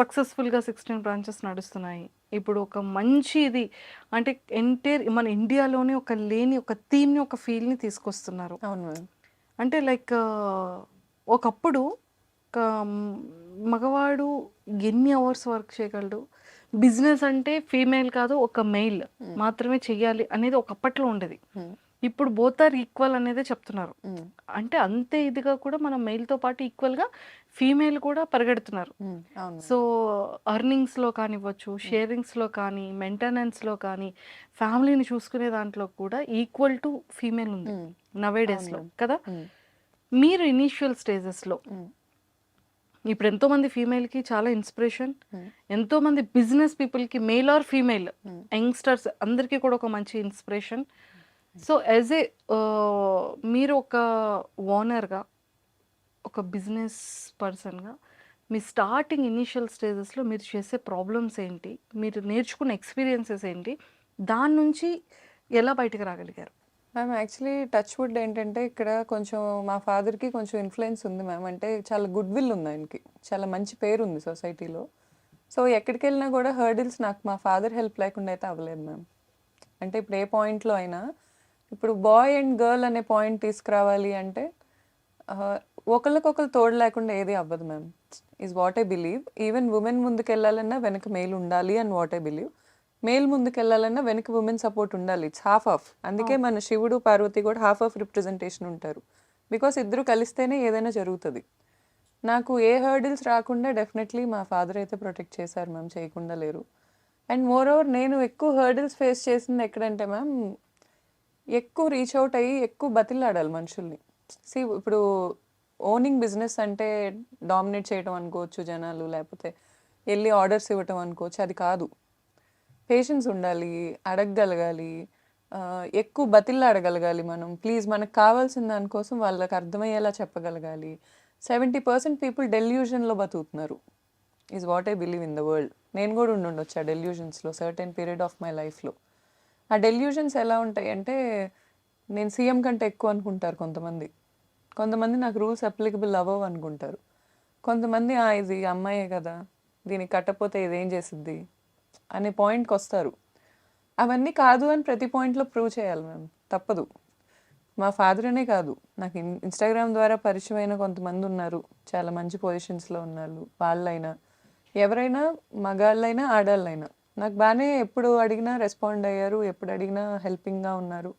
సక్సెస్ఫుల్గా 16 బ్రాంచెస్ నడుస్తున్నాయి. ఇప్పుడు ఒక మంచి ఇది అంటే ఎంటైర్ మన ఇండియాలోనే ఒక లేని ఒక థీమ్‌ని, ఒక ఫీల్‌ని తీసుకొస్తున్నారు. అవును మ్యామ్. అంటే లైక్ ఒకప్పుడు ఒక మగవాడు ఎన్ని అవర్స్ వర్క్ చేయగలడు? బిజినెస్ అంటే ఫీమేల్ కాదు, ఒక మెయిల్ హ్మ్. మాత్రమే చెయ్యాలి అనేది ఒకప్పట్లో ఉండేది. హ్మ్. ఇప్పుడు బోత్ ఆర్ ఈక్వల్ అనేదే చెప్తున్నారు. హ్మ్. అంటే అంతే ఇదిగా కూడా మనం మెయిల్‌తో పాటు ఈక్వల్‌గా ఫీమేల్ కూడా పరిగెడుతున్నారు. హ్మ్. అవును మ్యామ్. సో, ఎర్నింగ్స్‌లో కానివ్వచ్చు, హ్మ్. షేరింగ్స్‌లో కానీ, మెయింటెనెన్స్‌లో కానీ, ఫ్యామిలీని చూసుకునే దాంట్లో కూడా ఈక్వల్ టు ఫీమేల్ ఉంది హ్మ్. నౌ ఏ అవును డేస్‌లో మ్యామ్. కదా! హ్మ్. మీరు ఇనీషియల్ స్టేజెస్‌లో హ్మ్. ఇప్పుడు ఎంతోమంది ఫీమేల్‌కి చాలా ఇన్స్పిరేషన్. హ్మ్. ఎంతోమంది బిజినెస్ పీపుల్‌కి మేల్ ఆర్ ఫీమేల్ హ్మ్. యంగ్‌స్టర్స్ అందరికీ కూడా ఒక మంచి ఇన్స్పిరేషన్. సో, యాస్ ఏ మీరు ఒక ఓనర్‌గా, ఒక బిజినెస్ పర్సన్‌గా మీ స్టార్టింగ్ ఇనీషియల్ స్టేజెస్‌లో మీరు చేసే ప్రాబ్లమ్స్ ఏంటి? మీరు నేర్చుకున్న ఎక్స్‌పీరియన్సెస్ ఏంటి? దాని నుంచి ఎలా బయటకి రాగలిగారు? మ్యామ్ యాక్చువల్లీ టచ్ వుడ్ ఏంటంటే ఇక్కడ కొంచెం మా ఫాదర్‌కి కొంచెం ఇన్‌ఫ్లూయెన్స్ ఉంది మ్యామ్. అంటే చాలా గుడ్ విల్ ఉంది ఆయనకి. చాలా మంచి పేరుంది సొసైటీలో. సో, ఎక్కడికెళ్ళినా గూడా హర్డిల్స్ నాకు మా ఫాదర్ హెల్ప్ లేకుండా అయితే అవ్వలేదు మ్యామ్. అంటే ఇప్పుడు ఏ పాయింట్‌లో అయినా ఇప్పుడు బాయ్ అండ్ గర్ల్ అనే పాయింట్ తీసుకురావాలి అంటే ఆహ్, ఒకళ్ళకొకళ్ళు తోడు లేకుండా ఏది అవ్వదు ma'am. Is what I believe. Even women ముందుకెళ్ళాలన్నా వెనక మేల్ ఉండాలి అని వాట్ ఐ బిలీవ్. మేల్ ముందుకెళ్ళాలన్నా వెనక వుమెన్ సపోర్ట్ ఉండాలి. It's half half. అందుకే అవును. మన శివుడు, పార్వతి కూడా హాఫ్ హాఫ్ రిప్రజెంటేషన్ ఉంటారు. బికాస్ ఇద్దరు కలిస్తేనే ఏదైనా జరుగుతది. నాకు ఏ హర్డిల్స్ రాకుండా డెఫినెట్‌లీ మా ఫాదర్ అయితే ప్రొటెక్ట్ చేశారు మ్యామ్. చేయకుండా లేరు. అండ్ మోర్ ఓవర్ నేను ఎక్కువ హర్డిల్స్ ఫేస్ చేసింది ఎక్కడంటే మ్యామ్, ఎక్కువ రీచ్ ఔట్ అయ్యి ఎక్కువ బతిలాడాలి మనుషుల్ని. ఇప్పుడు ఓనింగ్ బిజినెస్ అంటే డామినేట్ చేయడం అనుకోవచ్చు జనాలు, లేకపోతే ఎళ్లి ఆర్డర్స్ ఇవ్వటం అనుకోవచ్చు. అది కాదు. పేషెన్స్ ఉండాలి, అడగగలగాలి, ఎక్కువ బతిలాడగలగాలి మనం. ప్లీజ్ మనకు కావాల్సిన దానికోసం వాళ్ళకి అర్థమయ్యేలా చెప్పగలగాలి. 70% పీపుల్ డెల్యూషన్‌లో బతుకుతున్నారు. Is what I believe in the world. నేను కూడా ఉండుండొచ్చు ఆ డెల్యూషన్స్‌లో సర్టెన్ పీరియడ్ ఆఫ్ మై లైఫ్‌లో. ఆ డెల్యూషన్స్ ఎలా ఉంటాయంటే, నేను సీఎం కంటే ఎక్కువ అనుకుంటారు కొంతమంది. కొంతమంది నాకు రూల్స్ అప్లికబుల్ అవ్వవు అనుకుంటారు. కొంతమంది ఇది అమ్మాయే కదా! దీనికి కట్టకపోతే ఇదేం చేసిద్ది అనే పాయింట్‌కొస్తారు. అవన్నీ కాదు అని ప్రతి పాయింట్‌లో ప్రూవ్ చేయాలి మ్యామ్. తప్పదు. మా ఫాదర్ అనే కాదు. నాకు ఇన్‌స్టాగ్రామ్ ద్వారా పరిచయమైన కొంతమందున్నారు. చాలా మంచి పొజిషన్స్‌లో ఉన్నోళ్ళు. వాళ్ళైనా, ఎవరైనా మగాళ్ళైనా, ఆడాళ్ళైనా. నాకు బానే ఎప్పుడు అడిగినా రెస్పాండ్ అయ్యారు. ఎప్పుడు అడిగినా హెల్పింగ్‌గా ఉన్నారు.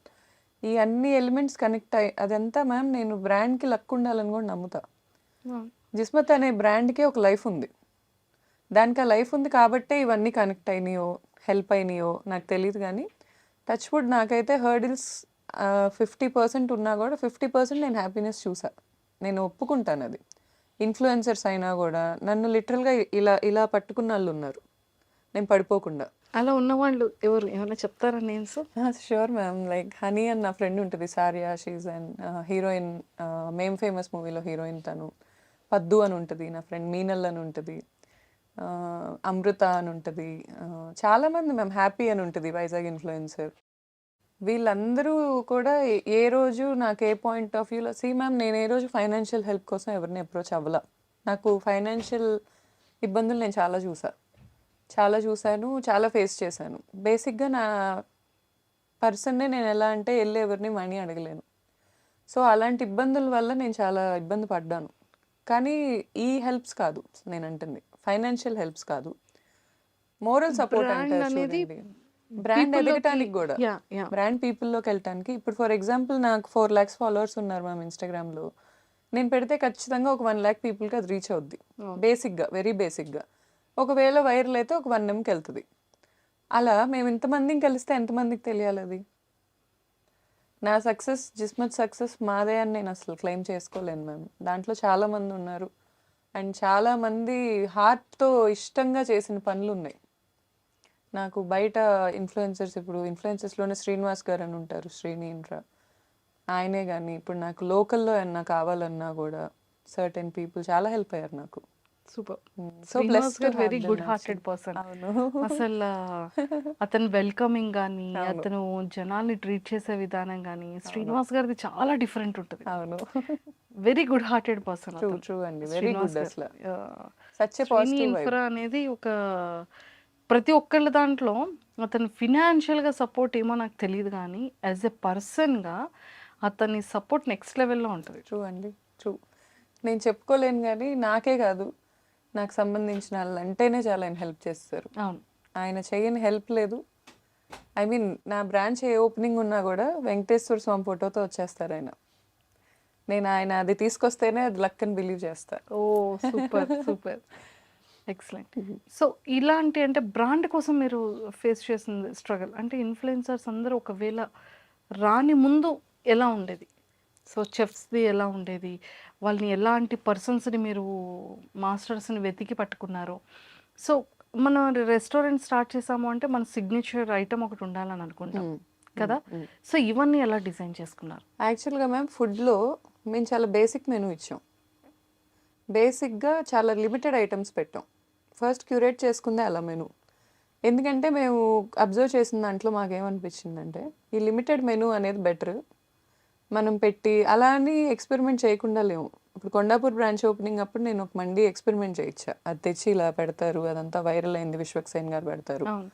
ఈ అన్ని ఎలిమెంట్స్ కనెక్ట్ అయ్యి అదంతా మ్యామ్ నేను బ్రాండ్‌కి లక్ ఉండాలని కూడా నమ్ముతా. అవును. జిస్మత్ అనే బ్రాండ్‌కే ఒక లైఫ్ ఉంది. దానికి ఆ లైఫ్ ఉంది కాబట్టే ఇవన్నీ కనెక్ట్ అయినాయో, హెల్ప్ అయినాయో నాకు తెలీదు గానీ, టచ్ వుడ్ నాకైతే హర్డిల్స్ 50% ఉన్నా గూడా 50% నేను హ్యాపీనెస్ చూసా. నేను ఒప్పుకుంటానది. ఇన్‌ఫ్లుయెన్సర్స్ అయినా గూడా నన్ను లిటరల్‌గా ఇలా ఇలా పట్టుకున్నోళ్ళున్నారు. నేను పడిపోకుండా. అలా ఉన్నవాళ్ళు ఎవరు? ఏమైనా చెప్తారా names? Sure ma'am. Like 'honey' అని నా ఫ్రెండ్ ఉంటది. 'Sariya' she is an heroine. 'Mem famous' మూవీలో హీరోయిన్ తను. 'పద్దు' అని ఉంటది. నా ఫ్రెండ్ 'మీనల్' అని ఉంటది. 'అమృత' అని ఉంటది. చాలామంది మ్యామ్ 'హ్యాపీ' అని ఉంటది వైజాగ్ ఇన్‌ఫ్లుయెన్సర్. వీళ్ళందరూ కూడా ఏ రోజు నాకు ఏ పాయింట్ ఆఫ్ వ్యూలో మ్యామ్ నేను ఏ రోజు ఫైనాన్షియల్ హెల్ప్ కోసం ఎవరిని అప్రోచ్ అవ్వలా. నాకు ఫైనాన్షియల్ ఇబ్బందులు నేను చాలా చూసా. చాలా చూసాను. చాలా ఫేస్ చేశాను. బేసిక్‌గా నా పర్సన్‌నే నేను ఎలా అంటే ఎళ్లి ఎవరిని మనీ అడగలేను. సో, అలాంటి ఇబ్బందుల వల్ల నేను చాలా ఇబ్బంది పడ్డాను. కానీ ఈ హెల్ప్స్ కాదు నేనంటుంది. ఫైనాన్షియల్ హెల్ప్స్ కాదు. మోరల్ సపోర్ట్ బ్రాండ్ అంటారు అనేది చూడండి. బ్రాండ్ పీపుల్‌లోకి ఎదగటానికి గూడా. యాహ్! బ్రాండ్ పీపుల్‌లోకెళ్ళటానికి ఇప్పుడు ఫర్ ఎగ్జాంపుల్ నాకు 4,00,000 ఫాలోవర్స్ ఉన్నారు మ్యామ్ ఇన్‌స్టాగ్రామ్‌లో. నేను పెడితే ఖచ్చితంగా ఒక 1,00,000 పీపుల్‌కి అది రీచ్ అవుద్ది. అవును. బేసిక్‌గా, వెరీ బేసిక్‌గా. ఒకవేళ వైరల్ అయితే ఒక 1 ఎంకెళ్తది. అలా మేము ఇంతమందిని కలిస్తే ఎంతమందికి తెలియాలది? నా సక్సెస్, జిస్మత్ సక్సెస్ మాదే అని నేను అసలు క్లెయిమ్ చేసుకోలేను మ్యామ్. దాంట్లో చాలామంది ఉన్నారు. అండ్ చాలామంది హార్ట్‌తో ఇష్టంగా చేసిన పనులున్నాయి. నాకు బయట ఇన్‌ఫ్లుయెన్సర్స్ ఇప్పుడు ఇన్‌ఫ్లుయెన్సర్స్‌లోనే శ్రీనివాస్ గారని ఉంటారు. శ్రీని ఇన్‌ఫ్రా. ఆయనే గాని ఇప్పుడు నాకు లోకల్‌లో ఏమన్నా కావాలన్నా గూడా సర్టెన్ పీపుల్ చాలా హెల్ప్ అయ్యారు నాకు. Super. So Srinivas blessed to garu have very them good hearted actually. Person. అవును. అసల అతని వెల్కమింగ్ గానీ, అవును. అతను జనాల్ని ట్రీట్ చేసే విధానం గానీ, అవును. శ్రీనివాస్ గారిది చాలా డిఫరెంట్ ఉంటది. అవును. Very good hearted person true. అతను. ట్రూ అండి. వెరీ శ్రీనివాస్ గుడ్ గారు. అసల. Yeah! Such a Srini positive vibe. Infra అనేది ఒక ప్రతి ఒక్కళ్ళ దాంట్లో అతని ఫినాన్షియల్‌గా సపోర్ట్ ఏమో నాకు తెలీదు గానీ, యాజ్ ఎ పర్సన్‌గా అతని సపోర్ట్ నెక్స్ట్ లెవెల్‌లో ఉంటది. ట్రూ అండి. ట్రూ. నేను చెప్పుకోలేను గానీ, నాకే కాదు, నాకు సంబంధించిన ఆళ్ళంటేనే చాలా ఆయన హెల్ప్ చేస్తారు. అవును. ఆయన చెయ్యని హెల్ప్ లేదు. ఐ మీన్ నా బ్రాంచ్ ఏ ఓపెనింగ్ ఉన్నా గూడా వెంకటేశ్వర స్వామి ఫోటోతో వచ్చేస్తారాయన. నేను ఆయన అది తీసుకొస్తేనే అది లక్ అని బిలీవ్ చేస్తా. ఓహ్! సూపర్. సూపర్. ఎక్సలెంట్. సో, ఇలాంటి అంటే బ్రాండ్ కోసం మీరు ఫేస్ చేసింది స్ట్రగల్ అంటే ఇన్‌ఫ్లుయెన్సర్స్ అందరూ ఒకవేళ రాని ముందు ఎలా ఉండేది? సో, చెఫ్స్‌ది ఎలా ఉండేది? వాళ్ళని ఎలాంటి పర్సన్స్‌ని మీరు మాస్టర్స్‌ని వెతికి పట్టుకున్నారు? సో, మనం రెస్టారెంట్ స్టార్ట్ చేసాము అంటే మన సిగ్నేచర్ ఐటెమ్ ఒకటి ఉండాలని అనుకుంటాం కదా! సో, ఇవన్నీ ఎలా డిజైన్ చేసుకున్నారు? యాక్చువల్‌గా మ్యామ్ ఫుడ్‌లో మేము చాలా బేసిక్ మెనూ ఇచ్చాం. బేసిక్‌గా చాలా లిమిటెడ్ ఐటెమ్స్ పెట్టాం. ఫస్ట్ క్యూరేట్ చేసుకుందే అలా మెనూ. ఎందుకంటే మేము అబ్జర్వ్ చేసిన దాంట్లో మాకేమనిపించిందంటే, ఈ లిమిటెడ్ మెనూ అనేది బెటర్. మనం పెట్టి అలా అని ఎక్స్పెరిమెంట్ చేయకుండా లేము. ఇప్పుడు కొండాపూర్ బ్రాంచ్ ఓపెనింగ్ అప్పుడు నేను ఒక మండీ ఎక్స్పెరిమెంట్ చేయించా. అది తెచ్చి ఇలా పెడతారు, అదంతా వైరల్ అయింది, విశ్వక్సేన్ గారు పెడతారు. అవును.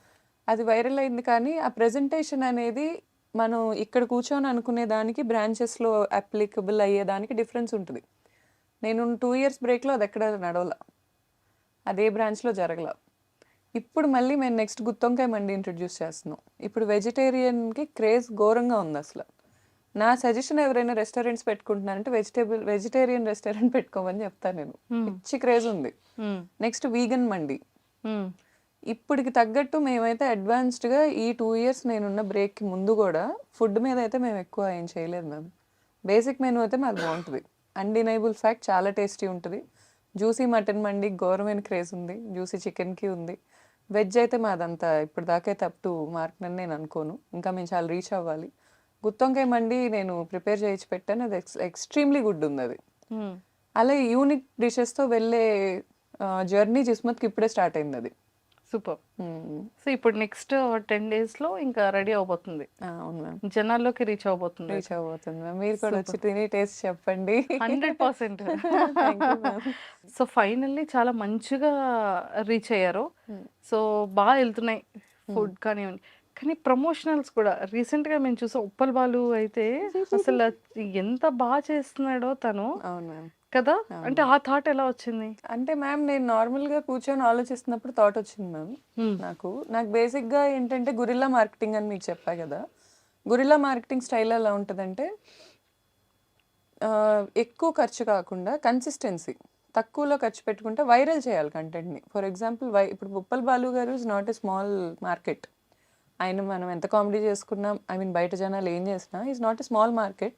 అది వైరల్ అయింది కానీ ఆ ప్రెజెంటేషన్ అనేది మనం ఇక్కడ కూర్చొని అనుకునే దానికి బ్రాంచెస్‌లో అప్లికబుల్ అయ్యేదానికి డిఫరెన్స్ ఉంటది. నేను 2 ఇయర్స్ బ్రేక్‌లో అది ఎక్కడ నడవల. అదే బ్రాంచ్‌లో జరగల. ఇప్పుడు మళ్ళీ మేము నెక్స్ట్ గుత్తొంకాయ మండి ఇంట్రొడ్యూస్ చేస్తున్నాం. ఇప్పుడు వెజిటేరియన్‌కి క్రేజ్ ఘోరంగా ఉంది అసల. నా సజెషన్ ఎవరైనా రెస్టారెంట్స్ పెట్టుకుంటున్నారంటే వెజిటేరియన్ రెస్టారెంట్ పెట్టుకోమని చెప్తాను నేను. పిచ్చి క్రేజ్ ఉంది. హ్మ్. నెక్స్ట్ వీగన్ మండి. హ్మ్. ఇప్పటికి తగ్గట్టు మేమైతే అడ్వాన్స్డ్‌గా ఈ 2 ఇయర్స్ నేనున్న బ్రేక్‌కి ముందు గూడా ఫుడ్ మీద అయితే మేము ఎక్కువ ఏం చేయలేదు మ్యామ్. బేసిక్ మెనూ అయితే మాది బావుంటది. అన్‌డినైబుల్ ఫ్యాక్ట్ చాలా టేస్టీ ఉంటది. జ్యూసీ మటన్ మండికి ఘోరమైన క్రేజ్ ఉంది. జ్యూసీ చికెన్‌కి ఉంది. వెజ్ అయితే మాదంతా ఇప్పటిదాకా అయితే అప్ టు మార్క్ అని నేను అనుకోను. ఇంకా మేము చాలా రీచ్ అవ్వాలి. గుత్తొంకాయ మండి నేను ప్రిపేర్ చేయించి పెట్టాను. అది ఎక్స్‌ట్రీమ్‌లీ గుడ్ ఉందది. హ్మ్. అలా యూనిక్ డిషెస్‌తో వెళ్ళే జర్నీ జిస్మత్‌కి ఇప్పుడే స్టార్ట్ అయిందది. సూపర్. హ్మ్. సో, ఇప్పుడు నెక్స్ట్ 10 డేస్‌లో ఇంకా రెడీ అవ్వబోతుంది. అవును మ్యామ్. జనాల్లోకి రీచ్ అవ్వబోతుంది రీచ్ అది. అవ్వబోతుంది మ్యామ్. మీరు కూడా వచ్చి సూపర్. తిని టేస్ట్ చెప్పండి. 100% thank you ma'am. So, finally చాలా మంచిగా రీచ్ అయ్యారు. హ్మ్. సో, ఎళ్తున్నాయి ఫుడ్ కానివ్వండి. కానీ ప్రమోషనల్స్ కూడా రీసెంట్‌గా మేము చూసాం 'ఉప్పల్ బాలు' అయితే అసల ఎంత చేస్తున్నాడో తను అవును మ్యామ్. కదా! అంటే అవును. ఆ థాట్ ఎలా వచ్చింది? అంటే మ్యామ్ నేను నార్మల్‌గా కూర్చొని ఆలోచిస్తున్నప్పుడు థాట్ వచ్చింది మ్యామ్ హ్మ్. నాకు బేసిక్‌గా ఏంటంటే గురిల్లా మార్కెటింగ్ అని మీకు చెప్పా గదా! గురిల్లా మార్కెటింగ్ స్టైల్ ఎలా ఉంటదంటే ఎక్కువ ఖర్చు కాకుండా కన్సిస్టెన్సీ. తక్కువలో ఖర్చు పెట్టుకుంటే వైరల్ చేయాలి కంటెంట్‌ని. ఫర్ ఎగ్జాంపుల్ ఇప్పుడు 'ఉప్పల్ బాలు' గారు is not a small market. ఆయన మనం ఎంత కామెడీ చేసుకున్నా ఐ మీన్ బయట జనాలు ఏం చేసినా is not a small market.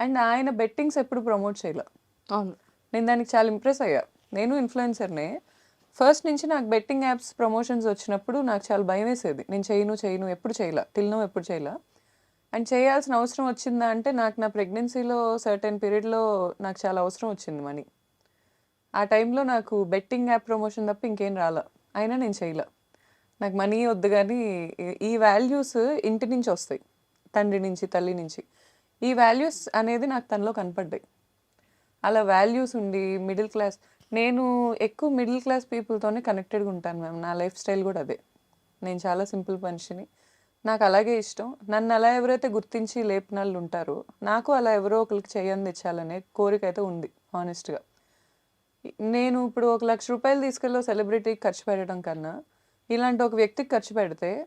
And ఆయన బెట్టింగ్స్ ఎప్పుడు ప్రమోట్ చేయలా. అవును. నేను దానికి చాలా ఇంప్రెస్ అయ్యా. నేను ఇన్‌ఫ్లుయెన్సర్‌నే. ఫస్ట్ నుంచి నాకు బెట్టింగ్ యాప్స్ ప్రమోషన్స్ వచ్చినప్పుడు నాకు చాలా భయమేసేది. నేను చేయను ఎప్పుడు చేయలా. టిల్ నౌ ఎప్పుడు చేయలా. అండ్ చేయాల్సిన అవసరం వచ్చిందా అంటే నాకు నా ప్రెగ్నెన్సీలో సర్టెన్ పీరియడ్‌లో నాకు చాలా అవసరం వచ్చింది మనీ. ఆ టైంలో నాకు బెట్టింగ్ యాప్ ప్రమోషన్ తప్ప ఇంకేం రాలా. అయినా నేను చేయలా. నాకు మనీ వద్దు గానీ ఈ వాల్యూస్ ఇంటి నుంచి వస్తాయి. తండ్రి నుంచి, తల్లి నుంచి. ఈ వాల్యూస్ అనేది నాకు తనలో కనపడ్డాయి. అలా వాల్యూస్ ఉండి మిడిల్ క్లాస్ నేను ఎక్కువ మిడిల్ క్లాస్ పీపుల్‌తోనే కనెక్టెడ్‌గా ఉంటాను మ్యామ్. నా లైఫ్ స్టైల్ కూడా అదే. నేను చాలా సింపుల్ మనిషిని. నాకు అలాగే ఇష్టం. నన్ను అలా ఎవరైతే గుర్తించి లేపినోళ్ళు ఉంటారో, నాకు అలా ఎవరో ఒకళ్ళకి చెయ్యందించాలనే కోరికైతే ఉంది హానెస్ట్‌గా. నేను ఇప్పుడు ఒక ₹1,00,000 తీసుకెళ్ళి ఓ సెలబ్రిటీకి ఖర్చు పెట్టడం కన్నా, ఇలాంటి ఒక వ్యక్తికి ఖర్చు పెడితే,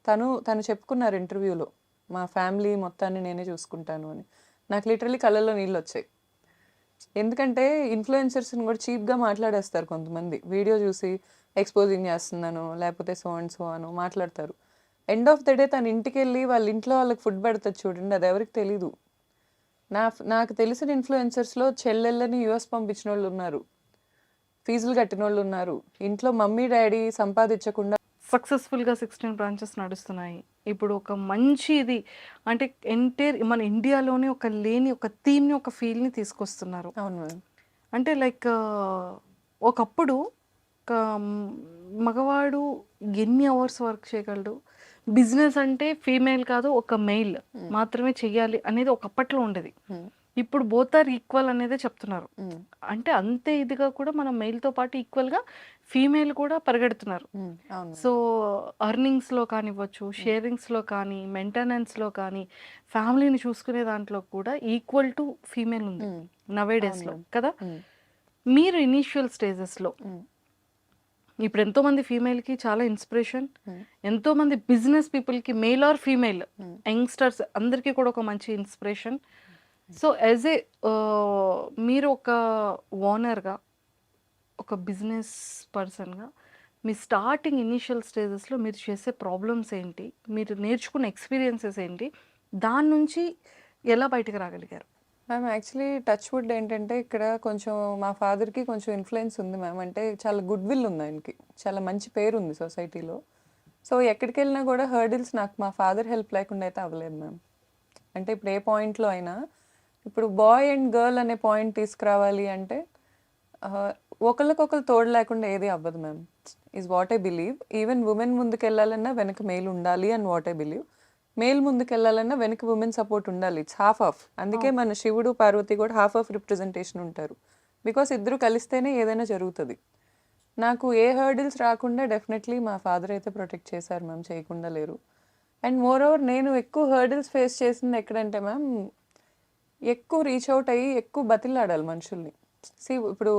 తను చెప్పుకున్నారు ఇంటర్వ్యూలో, మా ఫ్యామిలీ మొత్తాన్ని నేనే చూసుకుంటాను అని. నాకు లిటరల్లీ కళ్ళల్లో నీళ్ళొచ్చాయి. ఎందుకంటే ఇన్‌ఫ్లుయెన్సర్స్‌ని కూడా చీప్‌గా మాట్లాడేస్తారు కొంతమంది. వీడియో చూసి ఎక్స్‌పోజింగ్ చేస్తున్నాను, లేకపోతే సో అండ్ సో అనో మాట్లాడతారు. ఎండ్ ఆఫ్ ద డే తన ఇంటికెళ్ళి వాళ్ళ ఇంట్లో వాళ్ళకి ఫుడ్ పెడతది చూడండి, అది ఎవరికీ తెలీదు. నాకు తెలిసిన ఇన్‌ఫ్లుయెన్సర్స్‌లో చెల్లెళ్ళని యూఎస్ పంపించినోళ్ళున్నారు. ఫీజులు కట్టినోళ్ళున్నారు. ఇంట్లో మమ్మీ, డ్యాడీ సంపాదించకుండా సక్సెస్‌ఫుల్‌గా 16 బ్రాంచెస్ నడుస్తున్నాయి. ఇప్పుడు ఒక మంచి ఇది అంటే మన ఇండియాలోనే ఒక లేని ఒక థీమ్‌ని, ఒక ఫీల్‌ని తీసుకొస్తున్నారు. అవును మ్యామ్. అంటే లైక్ ఒకప్పుడు ఒక మగవాడు ఎన్ని అవర్స్ వర్క్ చేయగలడు? బిజినెస్ అంటే ఫీమేల్ కాదు ఒక మెయిల్ మాత్రమే చెయ్యాలి అనేది ఒకప్పట్లో ఉండేది. హ్మ్. ఇప్పుడు బోత్ ఆర్ ఈక్వల్ అనేదే చెప్తున్నారు. హ్మ్. అంటే అంతే ఇదిగా కూడా మనం మెయిల్‌తో పాటు ఈక్వల్‌గా ఫీమేల్ కూడా పరిగెడుతున్నారు. అవును సో, మ్యామ్. ఎర్నింగ్స్‌లో కానివ్వచ్చు, హ్మ్. షేరింగ్స్‌లో కానీ, మెయింటెనెన్స్‌లో కానీ, ఫ్యామిలీని చూసుకునే దాంట్లో కూడా ఈక్వల్ టు ఫీమేల్ ఉంది హ్మ్. నవే అవును డేస్‌లో మ్యామ్. కదా! హ్మ్. మీరు ఇనీషియల్ స్టేజెస్‌లో హ్మ్. ఇప్పుడు ఎంతోమంది ఫీమేల్‌కి చాలా ఇన్స్పిరేషన్. హ్మ్. ఎంతోమంది బిజినెస్ పీపుల్‌కి మేల్ ఆర్ ఫీమేల్ హ్మ్. యంగ్‌స్టర్స్ అందరికీ కూడా ఒక మంచి ఇన్స్పిరేషన్. సో, యాజ్ ఏ మీరు ఒక ఓనర్‌గా, ఒక బిజినెస్ పర్సన్‌గా మీ స్టార్టింగ్ ఇనీషియల్ స్టేజెస్‌లో మీరు చేసే ప్రాబ్లమ్స్ ఏంటి? మీరు నేర్చుకున్న ఎక్స్‌పీరియన్సెస్ ఏంటి? దాని నుంచి ఎలా బయటకి రాగలిగారు? మ్యామ్ యాక్చువల్లీ టచ్ వుడ్ ఏంటంటే ఇక్కడ కొంచెం మా ఫాదర్‌కి కొంచెం ఇన్‌ఫ్లూయెన్స్ ఉంది మ్యామ్. అంటే చాలా గుడ్ విల్ ఉంది ఆయనకి. చాలా మంచి పేరుంది సొసైటీలో. సో, ఎక్కడికెళ్ళినా గూడా హర్డిల్స్ నాకు మా ఫాదర్ హెల్ప్ లేకుండా అయితే అవ్వలేదు మ్యామ్. అంటే ఇప్పుడు ఏ పాయింట్‌లో అయినా ఇప్పుడు బాయ్ అండ్ గర్ల్ అనే పాయింట్ తీసుకురావాలి అంటే ఆహ్, ఒకళ్ళకొకళ్ళు తోడు లేకుండా ఏది అవ్వదు ma'am. Is what I believe. Even women ముందుకెళ్ళాలన్నా వెనక మేల్ ఉండాలి అని వాట్ ఐ బిలీవ్. మేల్ ముందుకెళ్ళాలన్నా వెనక వుమెన్ సపోర్ట్ ఉండాలి. It's half half. అందుకే అవును. మన శివుడు, పార్వతి కూడా హాఫ్ హాఫ్ రిప్రజెంటేషన్ ఉంటారు. బికాస్ ఇద్దరు కలిస్తేనే ఏదైనా జరుగుతది. నాకు ఏ హర్డిల్స్ రాకుండా డెఫినెట్‌లీ మా ఫాదర్ అయితే ప్రొటెక్ట్ చేశారు మ్యామ్. చేయకుండా లేరు. అండ్ మోర్ ఓవర్ నేను ఎక్కువ హర్డిల్స్ ఫేస్ చేసింది ఎక్కడంటే మ్యామ్, ఎక్కువ రీచ్ ఔట్ అయ్యి ఎక్కువ బతిలాడాలి మనుషుల్ని. ఇప్పుడు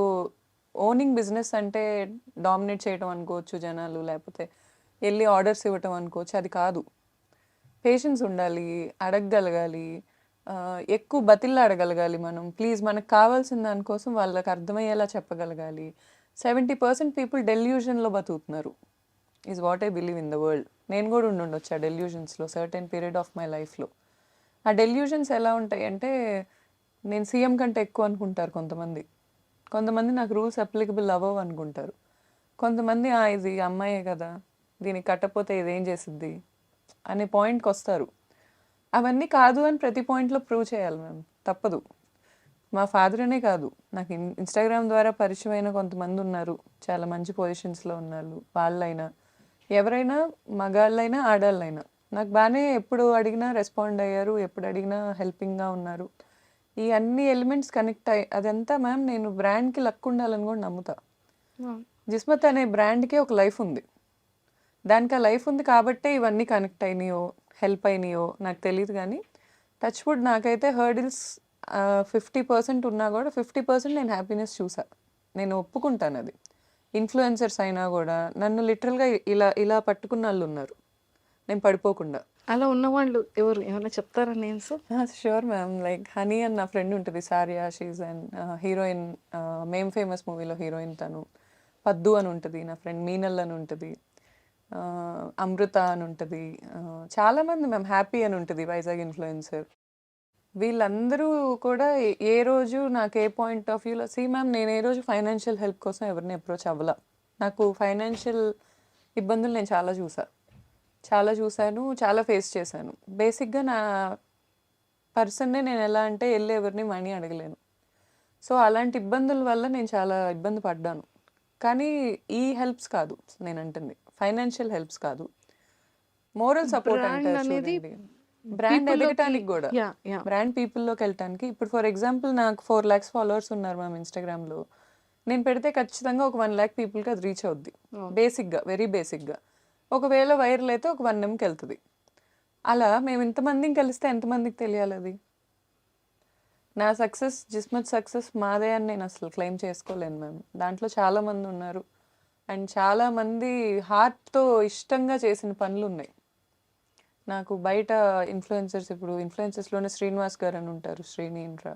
ఓనింగ్ బిజినెస్ అంటే డామినేట్ చేయడం అనుకోవచ్చు జనాలు, లేకపోతే ఎళ్లి ఆర్డర్స్ ఇవ్వటం అనుకోవచ్చు. అది కాదు. పేషెన్స్ ఉండాలి, అడగగలగాలి, ఎక్కువ బతిలాడగలగాలి మనం. ప్లీజ్ మనకు కావాల్సిన దానికోసం వాళ్ళకి అర్థమయ్యేలా చెప్పగలగాలి. 70% పీపుల్ డెల్యూషన్‌లో బతుకుతున్నారు. Is what I believe in the world. నేను కూడా ఉండుండొచ్చు ఆ డెల్యూషన్స్‌లో సర్టెన్ పీరియడ్ ఆఫ్ మై లైఫ్‌లో. ఆ డెల్యూషన్స్ ఎలా ఉంటాయంటే, నేను సీఎం కంటే ఎక్కువ అనుకుంటారు కొంతమంది. కొంతమంది నాకు రూల్స్ అప్లికబుల్ అవ్వవు అనుకుంటారు. కొంతమంది ఇది అమ్మాయే కదా! దీనికి కట్టకపోతే ఇదేం చేసిద్ది అనే పాయింట్‌కొస్తారు. అవన్నీ కాదు అని ప్రతి పాయింట్‌లో ప్రూవ్ చేయాలి మ్యామ్. తప్పదు. మా ఫాదర్ అనే కాదు. నాకు ఇన్‌స్టాగ్రామ్ ద్వారా పరిచయమైన కొంతమందున్నారు. చాలా మంచి పొజిషన్స్‌లో ఉన్నోళ్ళు. వాళ్ళైనా, ఎవరైనా మగాళ్ళైనా, ఆడాళ్ళైనా. నాకు బానే ఎప్పుడు అడిగినా రెస్పాండ్ అయ్యారు. ఎప్పుడు అడిగినా హెల్పింగ్‌గా ఉన్నారు. ఈ అన్ని ఎలిమెంట్స్ కనెక్ట్ అయ్యి అదంతా మ్యామ్ నేను బ్రాండ్‌కి లక్ ఉండాలని కూడా నమ్ముతా. అవును. జిస్మత్ అనే బ్రాండ్‌కి ఒక లైఫ్ ఉంది. దానికి ఆ లైఫ్ ఉంది కాబట్టే ఇవన్నీ కనెక్ట్ అయినాయో, హెల్ప్ అయినాయో నాకు తెలీదు గానీ, టచ్ వుడ్ నాకైతే హర్డిల్స్ 50% ఉన్నా గూడా 50% నేను హ్యాపీనెస్ చూసా. నేను ఒప్పుకుంటానది. ఇన్‌ఫ్లుయెన్సర్స్ అయినా గూడా నన్ను లిటరల్‌గా ఇలా ఇలా పట్టుకున్నోళ్ళున్నారు. నేను పడిపోకుండా. అలా ఉన్నవాళ్ళు ఎవరు? ఏమైనా చెప్తారా names? Sure ma'am. Like 'honey' అని నా ఫ్రెండ్ ఉంటది. 'Sariya' she is an heroine. 'Mem famous' మూవీలో హీరోయిన్ తను. 'పద్దు' అని ఉంటది. నా ఫ్రెండ్ 'మీనల్' అని ఉంటది. 'అమృత' అని ఉంటది. చాలామంది మ్యామ్ 'హ్యాపీ' అని ఉంటది వైజాగ్ ఇన్‌ఫ్లుయెన్సర్. వీళ్ళందరూ కూడా ఏ రోజు నాకు ఏ పాయింట్ ఆఫ్ వ్యూలో మ్యామ్ నేను ఏ రోజు ఫైనాన్షియల్ హెల్ప్ కోసం ఎవరిని అప్రోచ్ అవ్వలా. నాకు ఫైనాన్షియల్ ఇబ్బందులు నేను చాలా చూసా. చాలా చూసాను. చాలా ఫేస్ చేశాను. బేసిక్‌గా నా పర్సన్‌నే నేను ఎలా అంటే ఎళ్లి ఎవరిని మనీ అడగలేను. సో, అలాంటి ఇబ్బందుల వల్ల నేను చాలా ఇబ్బంది పడ్డాను. కానీ ఈ హెల్ప్స్ కాదు నేనంటుంది. ఫైనాన్షియల్ హెల్ప్స్ కాదు. మోరల్ సపోర్ట్ బ్రాండ్ అంటారు అనేది చూడండి. బ్రాండ్ పీపుల్‌లోకి ఎదగటానికి గూడా. యాహ్! బ్రాండ్ పీపుల్‌లోకెళ్ళటానికి ఇప్పుడు ఫర్ ఎగ్జాంపుల్ నాకు 4,00,000 ఫాలోవర్స్ ఉన్నారు మ్యామ్ ఇన్‌స్టాగ్రామ్‌లో. నేను పెడితే ఖచ్చితంగా ఒక 1,00,000 పీపుల్‌కి అది రీచ్ అవుద్ది. అవును. బేసిక్‌గా, వెరీ బేసిక్‌గా. ఒకవేళ వైరల్ అయితే ఒక 1 ఎంకెళ్తది. అలా మేము ఇంతమందిని కలిస్తే ఎంతమందికి తెలియాలది? నా సక్సెస్, జిస్మత్ సక్సెస్ మాదే అని నేను అసలు క్లెయిమ్ చేసుకోలేను మ్యామ్. దాంట్లో చాలామంది ఉన్నారు. అండ్ చాలామంది హార్ట్‌తో ఇష్టంగా చేసిన పనులున్నాయి. నాకు బయట ఇన్‌ఫ్లుయెన్సర్స్ ఇప్పుడు ఇన్‌ఫ్లుయెన్సర్స్‌లోనే శ్రీనివాస్ గారని ఉంటారు. శ్రీని ఇన్‌ఫ్రా.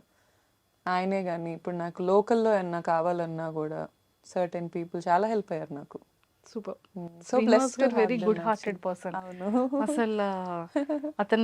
ఆయనే గాని ఇప్పుడు నాకు లోకల్‌లో ఏమన్నా కావాలన్నా గూడా సర్టెన్ పీపుల్ చాలా హెల్ప్ అయ్యారు నాకు. Super. So Srinivas blessed to garu have very them good hearted actually. Person. అవును. అసల అతని